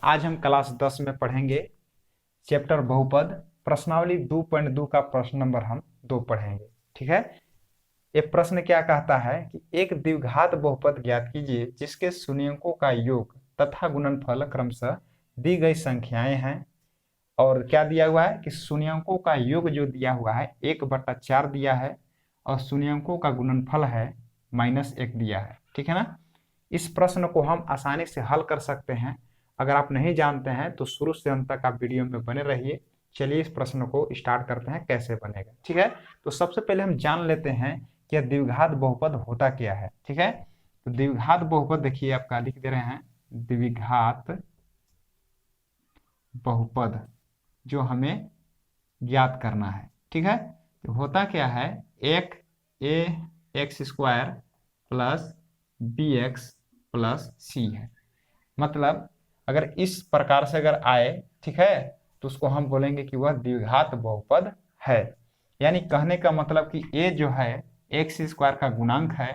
आज हम क्लास 10 में पढ़ेंगे चैप्टर बहुपद। प्रश्नावली 2.2 का प्रश्न नंबर हम 2 पढ़ेंगे। ठीक है। ये प्रश्न क्या कहता है कि एक द्विघात बहुपद ज्ञात कीजिए जिसके शून्यकों का योग तथा गुणनफल क्रमशः दी गई संख्याएं हैं। और क्या दिया हुआ है कि शून्यकों का योग जो दिया हुआ है 1/4 दिया है और शून्यकों का गुणनफल है -1 दिया है। ठीक है ना। इस प्रश्न को हम आसानी से हल कर सकते हैं। अगर आप नहीं जानते हैं तो शुरू से अंत तक आप वीडियो में बने रहिए। चलिए इस प्रश्न को स्टार्ट करते हैं कैसे बनेगा। ठीक है। तो सबसे पहले हम जान लेते हैं कि द्विघात बहुपद होता क्या है। ठीक है। तो द्विघात बहुपद देखिए आपका लिख दे रहे हैं द्विघात बहुपद जो हमें ज्ञात करना है। ठीक है। तो होता क्या है एक A X square plus B X plus C है। मतलब अगर इस प्रकार से अगर आए, ठीक है, तो उसको हम बोलेंगे कि वह द्विघात बहुपद है। यानी कहने का मतलब कि ए जो है एक्स स्क्वायर का गुणांक है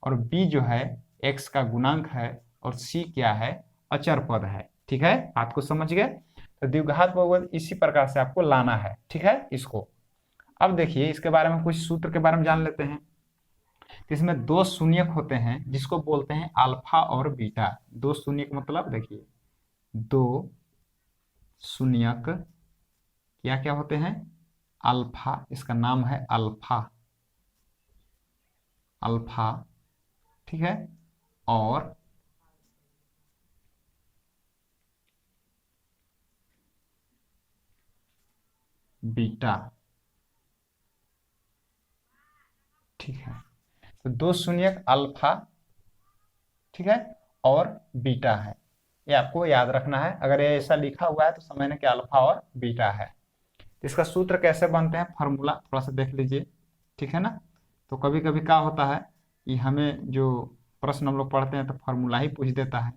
और बी जो है एक्स का गुणांक है और सी क्या है, अचर पद है। ठीक है, आपको समझ गए। तो द्विघात बहुपद इसी प्रकार से आपको लाना है। ठीक है। इसको अब देखिए इसके बारे में कुछ सूत्र के बारे में जान लेते हैं। इसमें दो शून्यक होते हैं जिसको बोलते हैं अल्फा और बीटा। दो शून्यक मतलब देखिए दो शून्यक क्या क्या होते हैं, अल्फा, इसका नाम है अल्फा, अल्फा। ठीक है। और बीटा। ठीक है। तो दो शून्यक अल्फा, ठीक है, और बीटा है। ये आपको याद रखना है। अगर ये ऐसा लिखा हुआ है तो समझना कि अल्फा और बीटा है। तो इसका सूत्र कैसे बनते हैं, फॉर्मूला थोड़ा सा देख लीजिए। ठीक है ना। तो कभी कभी क्या होता है कि हमें जो प्रश्न हम लोग पढ़ते हैं तो फॉर्मूला ही पूछ देता है।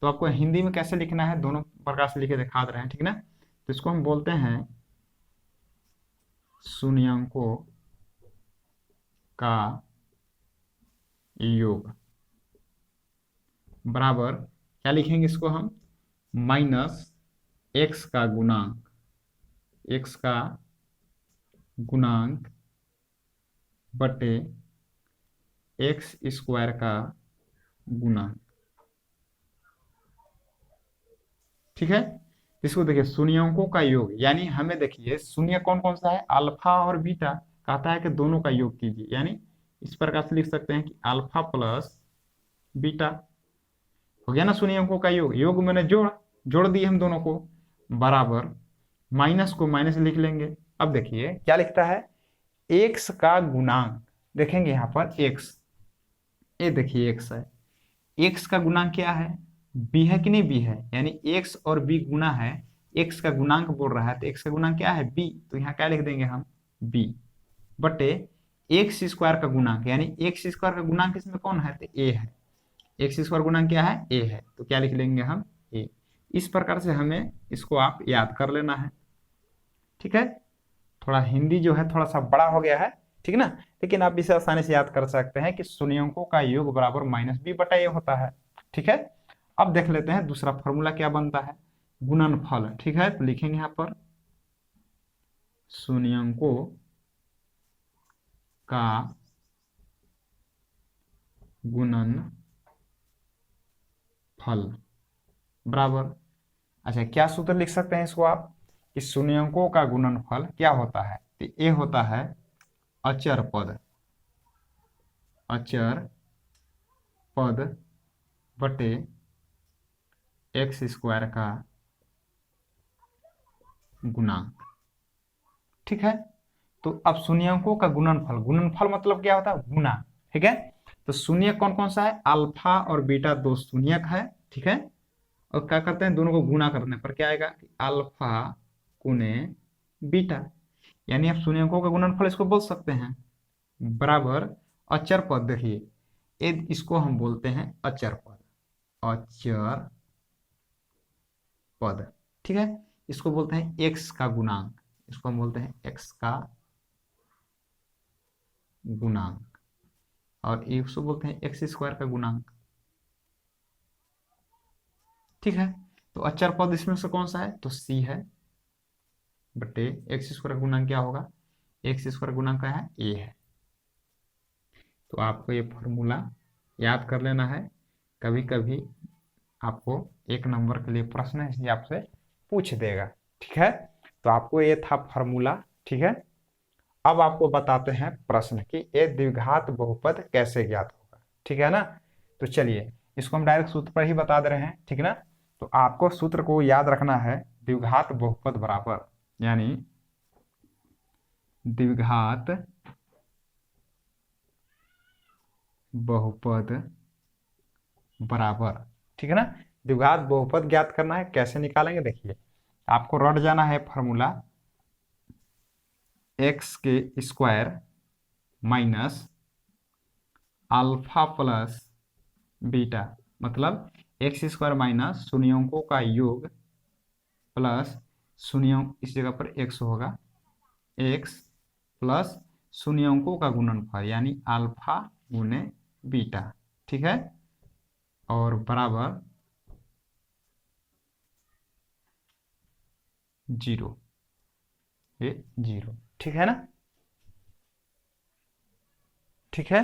तो आपको हिंदी में कैसे लिखना है दोनों प्रकार से लिखे दिखा दे रहे हैं। ठीक है ना। तो इसको हम बोलते हैं शून्यकों का योग बराबर क्या लिखेंगे इसको हम, -x का गुणांक, x का गुणांक बटे एक्स स्क्वायर का गुणांक। ठीक है। इसको देखिए शून्यकों का योग, यानी हमें देखिए शून्य कौन कौन सा है, अल्फा और बीटा। कहता है कि दोनों का योग कीजिए, यानी इस प्रकार से लिख सकते हैं कि अल्फा प्लस बीटा हो गया ना शून्यकों का योग। योग मैंने जोड़ जोड़ दिए हम दोनों को, बराबर माइनस को माइनस लिख लेंगे। अब देखिए क्या लिखता है, एक्स का गुणांक, देखेंगे यहाँ पर एक्स, ये देखिए एक्स है, एक्स का गुणांक क्या है, बी है कि नहीं, बी है, यानी एक्स और बी गुना है, एक्स का गुणांक बोल रहा है तो एक्स का गुणांक क्या है, बी, तो यहाँ क्या लिख देंगे हम, बी बटे एक्स स्क्वायर का गुणांक, यानी एक्स स्क्वायर का गुणांक इसमें कौन है, तो ए है, एक्स स्क्वायर गुणांक क्या है, ए है, तो क्या लिख लेंगे हम, ए। इस प्रकार से हमें इसको आप याद कर लेना है। ठीक है। थोड़ा हिंदी जो है थोड़ा सा बड़ा हो गया है, ठीक है ना, लेकिन आप इसे आसानी से याद कर सकते हैं कि शून्यकों का योग बराबर -b बटा ए होता है। ठीक है। अब देख लेते हैं दूसरा फॉर्मूला क्या बनता है, गुणनफल। ठीक है। तो लिखेंगे यहाँ पर शून्यकों का गुणनफल बराबर, अच्छा क्या सूत्र लिख सकते हैं इसको आप, कि शून्यकों का गुणनफल क्या होता है, तो ये होता है अचर पद, अचर पद बटे एक्स स्क्वायर का गुणांक। ठीक है। तो अब शून्यकों का गुणनफल, गुणनफल मतलब क्या होता है, गुना। ठीक है। तो शून्य कौन कौन सा है, अल्फा और बीटा दो शून्यक है। ठीक है। और क्या करते हैं, दोनों को गुना करने पर क्या आएगा, अल्फा गुने बीटा, यानी आप शून्यकों का गुणनफल इसको बोल सकते हैं, बराबर अचर पद। देखिए इसको हम बोलते हैं अचर पद, अचर पद। ठीक है। इसको बोलते हैं एक्स का गुणांक, इसको हम बोलते हैं एक्स का गुणांक, और इसको बोलते हैं एक्स स्क्वायर का गुणांक। ठीक है। तो अचर पद इसमें से कौन सा है, तो सी है, बटे एक्स स्क्वायर गुणा क्या होगा, एक्स स्क्वायर गुणा क्या है, ए है। तो आपको ये फॉर्मूला याद कर लेना है, कभी कभी आपको एक नंबर के लिए प्रश्न है इसलिए आपसे पूछ देगा, ठीक है। तो आपको ये था फॉर्मूला, ठीक है। अब आपको बताते हैं प्रश्न कि ये द्विघात बहुपद कैसे ज्ञात होगा, ठीक है ना। तो चलिए इसको हम डायरेक्ट सूत्र पर ही बता दे रहे हैं, ठीक है ना। तो आपको सूत्र को याद रखना है, द्विघात बहुपद बराबर, यानी द्विघात बहुपद बराबर, ठीक है ना। द्विघात बहुपद ज्ञात करना है, कैसे निकालेंगे देखिए, आपको रट जाना है फॉर्मूला, एक्स के square minus alpha plus beta, मतलब एक्स स्क्वायर माइनस शून्योंकों का योग प्लस शून्यों, इस जगह पर एक्स होगा, एक्स प्लस शून्योंकों का गुणनफल यानी अल्फा गुने बीटा, ठीक है, और बराबर 0, ये 0, ठीक है ना। ठीक है,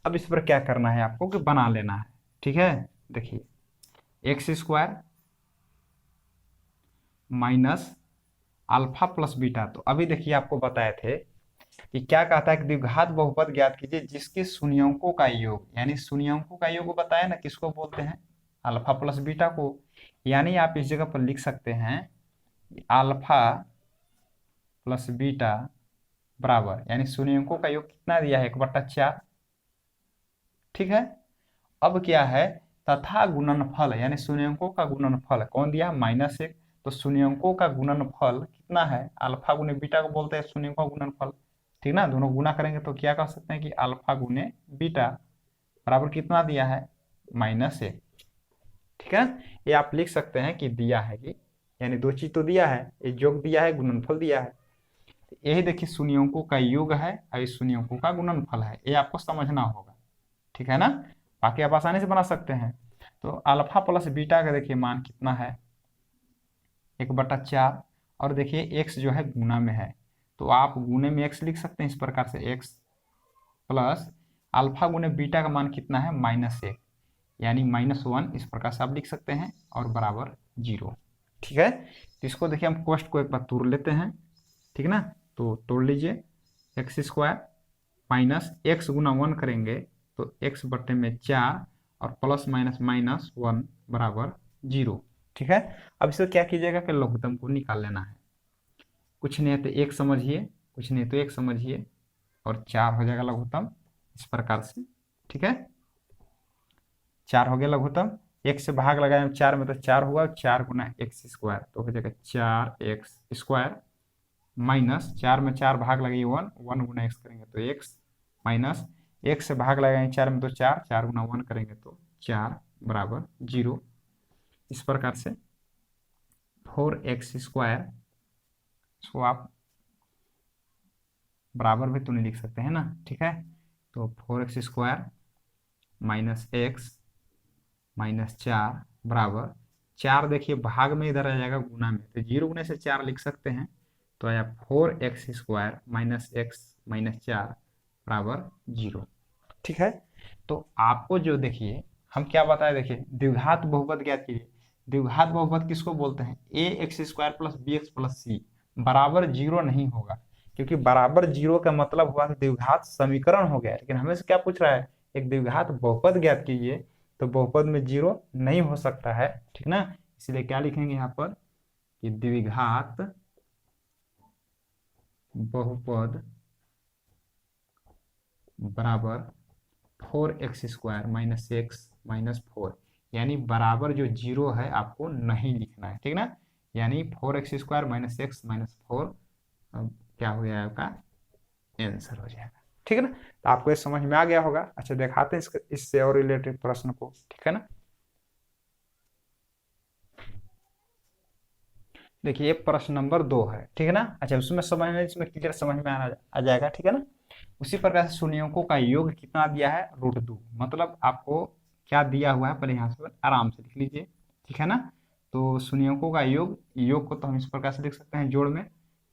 अब इस पर क्या करना है आपको कि बना लेना है, ठीक है। देखिए x square minus alpha plus beta, तो अभी देखिए आपको बताए थे कि क्या कहता है कि द्विघात बहुपद ज्ञात कीजिए जिसके शून्योंकों का योग, यानी शून्योंकों का योग बताया ना, किसको बोलते हैं, अल्फा प्लस बीटा को। यानी आप इस जगह पर लिख सकते हैं अल्फा प्लस बीटा बराबर, यानी शून्योंकों का योग कितना दिया है, 1/4, ठीक है। अब क्या है, तथा गुणनफल यानी शून्योंकों का गुणनफल कौन दिया, -1, तो शून्योंकों का गुणनफल कितना है, अल्फा गुने बीटा को बोलते हैं शून्यों का गुणनफल, ठीक ना। दोनों गुना करेंगे तो क्या कह सकते हैं कि अल्फा गुने बीटा बराबर कितना दिया है, -1, ठीक है। ये आप लिख सकते हैं कि दिया है कि, यानी दो चीज तो दिया है, ये योग दिया है, गुणनफल दिया है। यही देखिए शून्योंकों का योग है और इस शून्योंकों का गुणनफल है, ये आपको समझना होगा, ठीक है ना। बाकी आप आसानी से बना सकते हैं। तो अल्फा प्लस बीटा का देखिए मान कितना है, 1/4, और देखिए एक्स जो है गुना में है, तो आप गुने में एक्स लिख सकते हैं इस प्रकार से, एक्स प्लस अल्फा गुने बीटा का मान कितना है, -1, यानी -1, इस प्रकार से आप लिख सकते हैं, और बराबर 0, ठीक है। तो इसको देखिए हम कोष्ट को एक बार तोड़ लेते हैं, ठीक है ना। तो तोड़ लीजिए, एक्स स्क्वायर माइनस एक्स गुना 1 करेंगे तो एक्स बट्टे में 4 और प्लस माइनस -1 बराबर 0, ठीक है। अब इसको क्या कीजिएगा कि लघुत्तम को निकाल लेना है, कुछ नहीं है तो एक समझिए, कुछ नहीं तो एक समझिए, और 4 हो जाएगा लघुत्तम, इस प्रकार से, ठीक है। 4 हो गया लघुत्तम, एक से भाग लगाए 4 में तो 4 हुआ, 4 गुना एक्स स्क्वायर तो हो जाएगा 4x स्क्वायर, माइनस 4 में 4 भाग लगाइए 1, 1 गुना एक्स करेंगे तो एक्स, माइनस एक से भाग लगाएंगे 4 में तो 4, 4 गुना 1 करेंगे तो 4 बराबर 0, इस प्रकार से 4x स्क्वायर, इसको आप बराबर भी तो नहीं लिख सकते हैं ना, ठीक है। तो 4x square minus x minus 4 बराबर 4, देखिए भाग में इधर आ जाएगा गुना में, तो 0 गुने से 4 लिख सकते हैं, तो आया 4x square minus x minus 4 बराबर 0, ठीक है। तो आपको जो देखिए हम क्या बताए, देखिए द्विघात बहुपद ज्ञात कीजिए, द्विघात बहुपद किसको बोलते हैं, A X square plus B X plus C बराबर 0 नहीं होगा, क्योंकि बराबर 0 का मतलब हुआ कि द्विघात समीकरण हो गया, लेकिन हमें से क्या पूछ रहा है, एक द्विघात बहुपद ज्ञात कीजिए, तो बहुपद में 0 नहीं हो सकता है, ठीक ना। इसलिए क्या लिखेंगे यहाँ पर कि द्विघात बहुपद बराबर 4x square minus x minus 4, यानी बराबर जो 0 है आपको नहीं लिखना है, ठीक ना। यानी 4x square minus x minus 4 क्या हो जाएगा, आपका आंसर हो जाएगा, ठीक है ना। तो आपको ये समझ में आ गया होगा। अच्छा दिखाते हैं इससे और रिलेटेड प्रश्न को, ठीक है ना। देखिए ये प्रश्न नंबर 2 है, ठीक है ना। अच्छा उसमें समझ में, इसमें क्लियर समझ में आ जाएगा, ठीक है ना। उसी प्रकार से शून्यों का योग कितना दिया है, √2, मतलब आपको क्या दिया हुआ है पहले यहाँ से आराम से लिख लीजिए, ठीक है ना। तो शून्यंकों का योग, योग को तो हम इस प्रकार से लिख सकते हैं जोड़ में,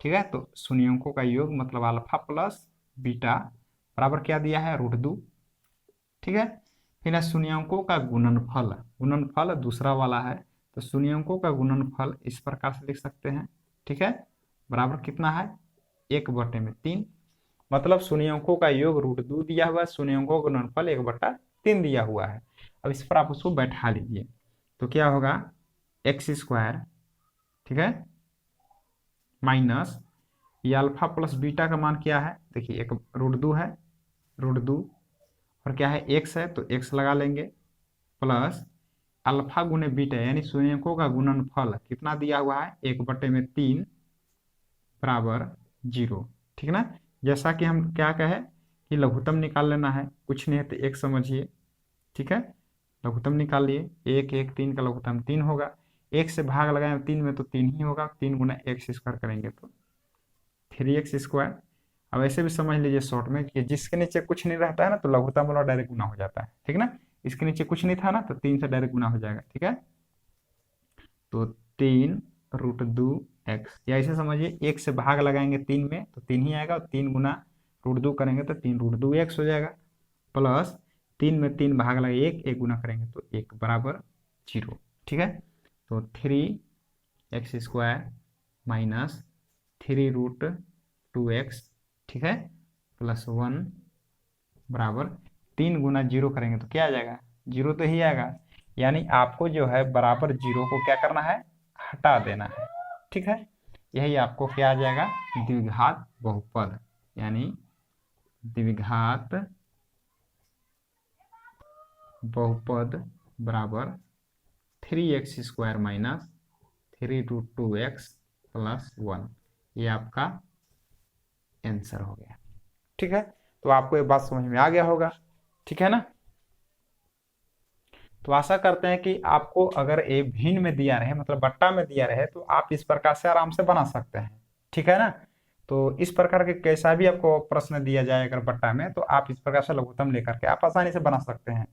ठीक है। तो शून्यंकों का योग मतलब अल्फा प्लस बीटा बराबर क्या दिया है, √2, ठीक है। फिर है शून्यंकों का गुणनफल, गुणनफल दूसरा वाला है, तो शून्यंकों का गुणनफल इस प्रकार से लिख सकते हैं, ठीक है। बराबर कितना है, 1/3, मतलब शून्यंकों का योग √2 दिया हुआ है, शून्यंकों का गुणनफल 1/3 दिया हुआ है। अब इस पर आप उसको बैठा लीजिए, तो क्या होगा, x², ठीक है, माइनस ये अल्फा प्लस बीटा का मान क्या है, देखिए एक √2 है, √2 और क्या है, x है, तो x लगा लेंगे, प्लस अल्फा गुने बीटा यानी शून्यंकों का गुणनफल कितना दिया हुआ है, 1/3 बराबर 0, ठीक ना। जैसा कि हम क्या कहे कि लघुत्तम निकाल लेना है, कुछ नहीं है तो एक समझिए, ठीक है। लघुत्तम निकाल लिए, 1 1 3 का लघुत्तम 3 होगा, 1 से भाग लगाए 3 में तो 3 ही होगा, 3 गुना x² करेंगे तो 3x²। अब ऐसे भी समझ लीजिए शॉर्ट में कि जिसके नीचे कुछ नहीं रहता है ना, तो लघुत्तम वाला डायरेक्ट गुना हो जाता है, ठीक ना। इसके नीचे कुछ नहीं था ना, तो 3 से डायरेक्ट गुना हो जाएगा, ठीक है। तो 3√2x, या ऐसे समझिए 1 से भाग लगाएंगे 3 में तो 3 ही आएगा, और 3 गुना √2 करेंगे तो 3√2x हो जाएगा, प्लस 3 में 3 भाग लगे 1, 1 गुना करेंगे तो 1 बराबर 0, ठीक है। तो 3x² माइनस 3√2x, ठीक है, प्लस 1 बराबर 3 गुना 0 करेंगे तो क्या आ जाएगा, 0 तो ही आएगा। यानी आपको जो है बराबर 0 को क्या करना है, हटा देना है, ठीक है। यही आपको क्या आ जाएगा, द्विघात बहुपद, यानी द्विघात बहुपद बराबर 3x² माइनस 3√2x प्लस 1, ये आपका आंसर हो गया, ठीक है। तो आपको ये बात समझ में आ गया होगा, ठीक है ना। तो आशा करते हैं कि आपको अगर ये भिन्न में दिया रहे, मतलब बट्टा में दिया रहे, तो आप इस प्रकार से आराम से बना सकते हैं, ठीक है ना। तो इस प्रकार के कैसा भी आपको प्रश्न दिया जाए अगर बट्टा में, तो आप इस प्रकार से लघुत्तम लेकर के आप आसानी से बना सकते हैं।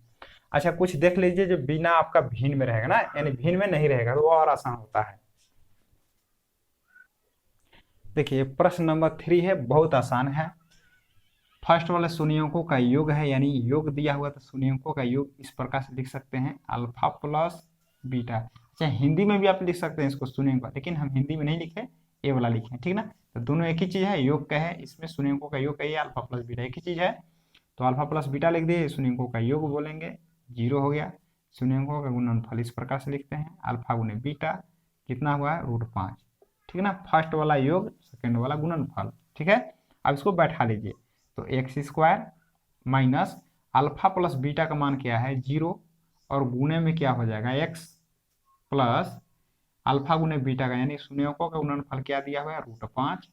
अच्छा, कुछ देख लीजिए जो बिना आपका भिन्न में रहेगा ना, यानी भिन्न में नहीं रहेगा, तो वो और आसान होता है। देखिए प्रश्न नंबर 3 है, बहुत आसान है। फर्स्ट वाले शून्यंकों का योग है, यानी योग दिया हुआ तो शून्यंकों का योग इस प्रकार से लिख सकते हैं, अल्फा प्लस बीटा। अच्छा, हिंदी में भी आप लिख सकते हैं इसको शून्यंक, लेकिन हम हिंदी में नहीं लिखे, ये वाला लिखे, ठीक ना। तो दोनों एक ही चीज है, योग का है, इसमें शून्यंकों का योग का, ये अल्फा प्लस बीटा एक ही चीज है। तो अल्फा प्लस बीटा लिख दिए, शून्यंकों का योग बोलेंगे, 0 हो गया। शून्यंकों का गुणनफल इस प्रकार से लिखते हैं, अल्फा गुने बीटा कितना हुआ है, √5, ठीक है ना। फर्स्ट वाला योग, सेकेंड वाला गुणनफल, ठीक है। अब इसको बैठा लीजिए, तो x² minus alpha plus beta का मान क्या है, 0, और गुणे में क्या हो जाएगा, x प्लस अल्फा गुने बीटा का, यानी शून्यकों का गुणनफल क्या दिया हुआ है, √5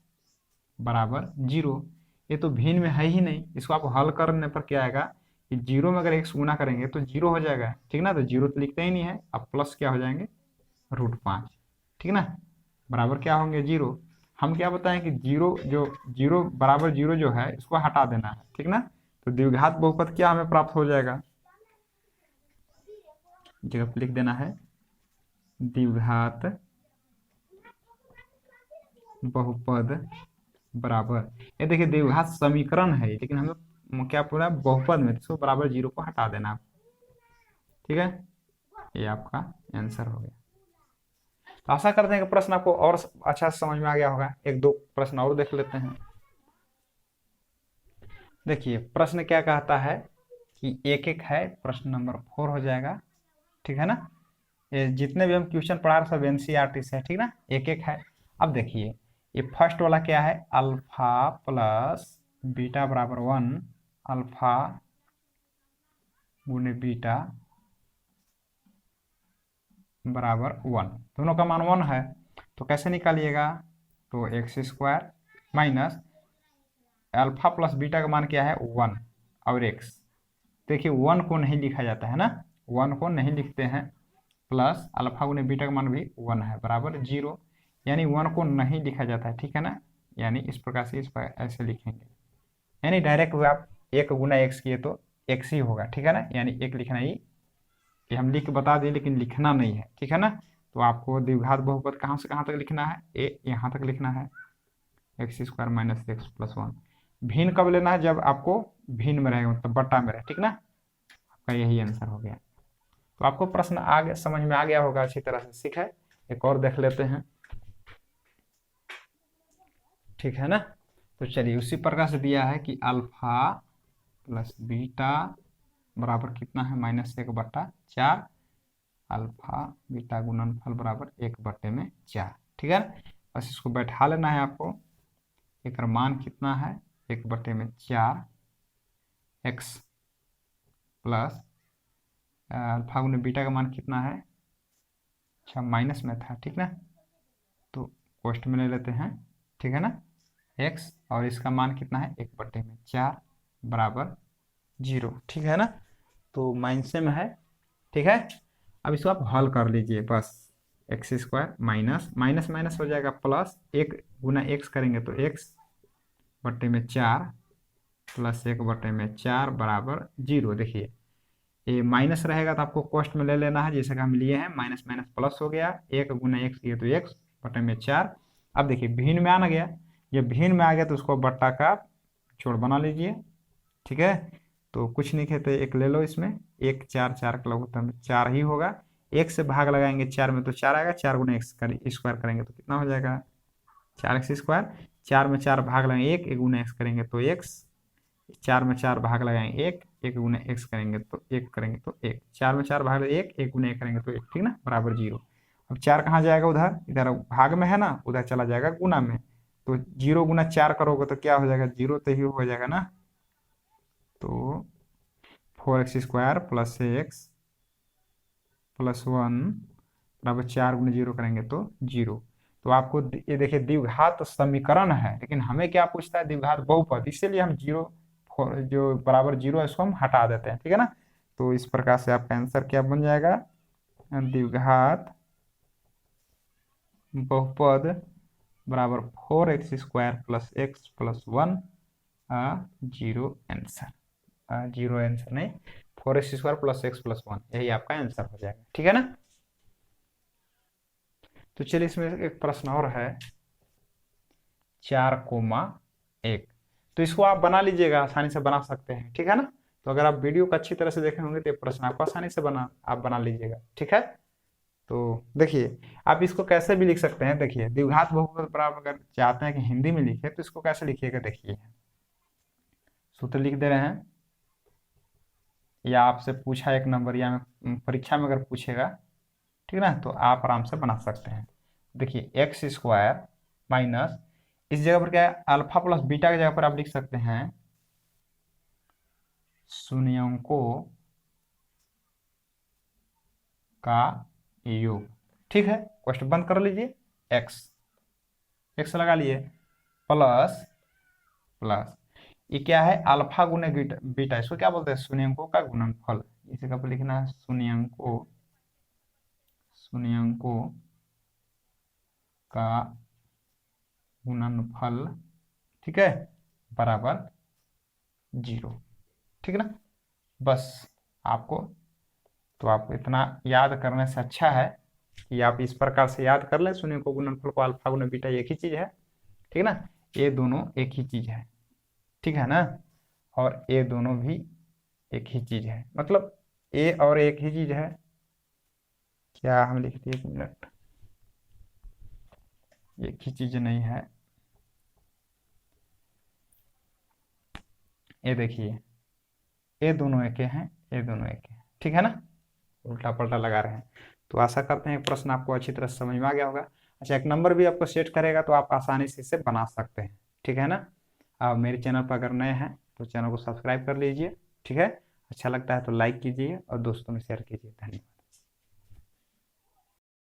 बराबर 0। ये तो भिन्न में है ही नहीं, इसको आप हल करने पर क्या आएगा कि 0 में अगर x गुना करेंगे तो 0 हो जाएगा, ठीक ना। तो 0 तो लिखते ही नहीं है, अब प्लस क्या हो जाएंगे, √5, ठीक ना, बराबर क्या होंगे, 0। हम क्या बताएं कि 0 जो 0 बराबर 0 जो है इसको हटा देना है, ठीक ना। तो द्विघात बहुपद क्या हमें प्राप्त हो जाएगा, जगह पे लिख देना है, द्विघात बहुपद बराबर, ये देखिए द्विघात समीकरण है, लेकिन हमें क्या पूरा बहुपद में, इसको बराबर 0 को हटा देना, ठीक है। ये आपका आंसर हो गया। तो आशा करते हैं कि प्रश्न आपको और अच्छा समझ में आ गया होगा। एक दो प्रश्न और देख लेते हैं। देखिए प्रश्न क्या कहता है कि एक एक है, प्रश्न नंबर 4 हो जाएगा, ठीक है ना। ये जितने भी हम क्वेश्चन पढ़ा रहे सब एनसीईआरटी से है, ठीक ना, एक एक है। अब देखिए ये फर्स्ट वाला क्या है, अल्फा प्लस बीटा बराबर 1, अल्फा गुने बीटा बराबर 1, दोनों का मान 1 है, तो कैसे निकालिएगा, तो x² minus alpha plus beta का मान क्या है, 1 और x। देखिए 1 को नहीं लिखा जाता है ना, 1 को नहीं लिखते हैं, प्लस अल्फा गुने बीटा का मान भी 1 है बराबर 0, यानी 1 को नहीं लिखा जाता है, ठीक है ना। यानी इस प्रकार से इस पर ऐसे लिखेंगे, यानी डायरेक्ट आप 1 गुना x किए तो x ही होगा, ठीक है ना। यानी 1 लिखना ही, ये हम लिख बता दिए लेकिन लिखना नहीं है, ठीक है ना। तो आपको द्विघात बहुपद कहाँ से कहाँ तक लिखना है, ए यहाँ तक लिखना है, x square minus x plus one. भिन्न कब लेना है, जब आपको भिन्न में रहेगा, मतलब बट्टा में रहे, ठीक ना। आपका यही आंसर हो गया। तो आपको प्रश्न आगे समझ में आ गया होगा अच्छी तरह से, ठीक है। एक और देख लेते हैं, ठीक है ना। तो चलिए उसी प्रकार से दिया है कि अल्फा प्लस बीटा बराबर कितना है, -1/4, अल्फा बीटा गुणनफल बराबर 1/4, ठीक है। बस इसको बैठा लेना है आपको। एक मान कितना है, 1/4 एक्स प्लस अल्फा गुने बीटा का मान कितना है, अच्छा माइनस में था, ठीक ना, तो कोष्ट में ले लेते हैं, ठीक है ना, एक्स और इसका मान कितना है 1/4 बराबर 0, ठीक है ना। तो माइनस में है, ठीक है। अब इसको आप हल कर लीजिए, बस x square minus minus minus हो जाएगा प्लस, 1 गुना एक्स करेंगे तो x/4 प्लस 1/4 बराबर 0। देखिए ये माइनस रहेगा तो आपको कॉस्ट में ले लेना है, जैसे कि हम लिए हैं, माइनस माइनस प्लस हो गया, 1 गुना एक्स किए तो x/4। अब देखिए भिन्न में आना गया, ये भिन्न में आ गया तो उसको बट्टा का जोड़ बना लीजिए, ठीक है। तो कुछ नहीं कहते, एक ले लो, इसमें 1 4 4 का लघुत्तम 4 ही होगा, एक से भाग लगाएंगे 4 में तो 4 आएगा, 4 गुना एक्स स्क्वायर करेंगे तो कितना हो जाएगा 4x स्क्वायर, 4 में 4 भाग लगाएंगे 1 गुना एक्स करेंगे तो x, 4 में 4 भाग लगाएंगे 1 गुना एक्स करेंगे तो 1 करेंगे तो 1, 4 में 4 भाग 1 गुना 1 करेंगे तो 1, ठीक ना, बराबर 0। अब 4 कहाँ जाएगा, उधर, इधर भाग में है ना, उधर चला जाएगा गुना में, तो 0 गुना 4 करोगे तो क्या हो जाएगा, 0 तो ही हो जाएगा ना। तो 4x square plus x plus 1 बराबर 4 गुना 0 करेंगे तो 0। तो आपको ये देखिए द्विघात समीकरण है, लेकिन हमें क्या पूछता है, द्विघात बहुपद, इसीलिए हम 0 जो बराबर 0 है इसको हम हटा देते हैं, ठीक है ना। तो इस प्रकार से आपका आंसर क्या बन जाएगा, द्विघात बहुपद बराबर 4x square plus x plus 1, 0 answer, 0 answer नहीं, 4x square plus x plus 1, यही आपका आंसर हो जाएगा, ठीक है ना। तो चलिए इसमें एक प्रश्न और है, 4,1, तो इसको आप बना लीजिएगा, आसानी से बना सकते हैं, ठीक है ना। तो अगर आप वीडियो को अच्छी तरह से देखे होंगे तो ये प्रश्न आपको आसानी से आप बना लीजिएगा, ठीक है। तो देखिए आप इसको कैसे भी लिख सकते हैं, देखिए द्विघात बहुपद पर आप अगर चाहते हैं कि हिंदी में लिखे तो इसको कैसे लिखिएगा, देखिए सूत्र लिख दे रहे हैं, या आपसे पूछा एक नंबर, या परीक्षा में अगर पूछेगा, ठीक ना, तो आप आराम से बना सकते हैं। देखिए एक्स स्क्वायर माइनस, इस जगह पर क्या है, अल्फा प्लस बीटा की जगह पर आप लिख सकते हैं शून्यंकों का योग, ठीक है। क्वेश्चन बंद कर लीजिए, एक्स एक्स लगा लिए प्लस प्लस, ये क्या है, अल्फा गुने बीटा, इसको क्या बोलते हैं, शून्यंकों का गुणनफल, इसे कब लिखना है, शून्यंकों का गुणनफल, ठीक है, बराबर 0, ठीक है ना। बस आपको, तो आप इतना याद करने से अच्छा है कि आप इस प्रकार से याद कर लें, शून्यंकों गुणनफल को अल्फा गुना बीटा एक ही चीज है, ठीक है ना, ये दोनों एक ही चीज है, ठीक है ना, और ये दोनों भी एक ही चीज है, मतलब ए और एक ही चीज है, क्या हम लिखते हैं, 1 मिनट, एक ही चीज नहीं है, ये देखिए ये दोनों एक हैं, ये दोनों एक हैं, ठीक है ना, उल्टा पलटा लगा रहे हैं। तो आशा करते हैं प्रश्न आपको अच्छी तरह से समझ में आ गया होगा। अच्छा एक नंबर भी आपको सेट करेगा तो आप आसानी से इसे बना सकते हैं, ठीक है ना। आप मेरे चैनल पर अगर नए हैं तो चैनल को सब्सक्राइब कर लीजिए, ठीक है। अच्छा लगता है तो लाइक कीजिए और दोस्तों में शेयर कीजिए, धन्यवाद।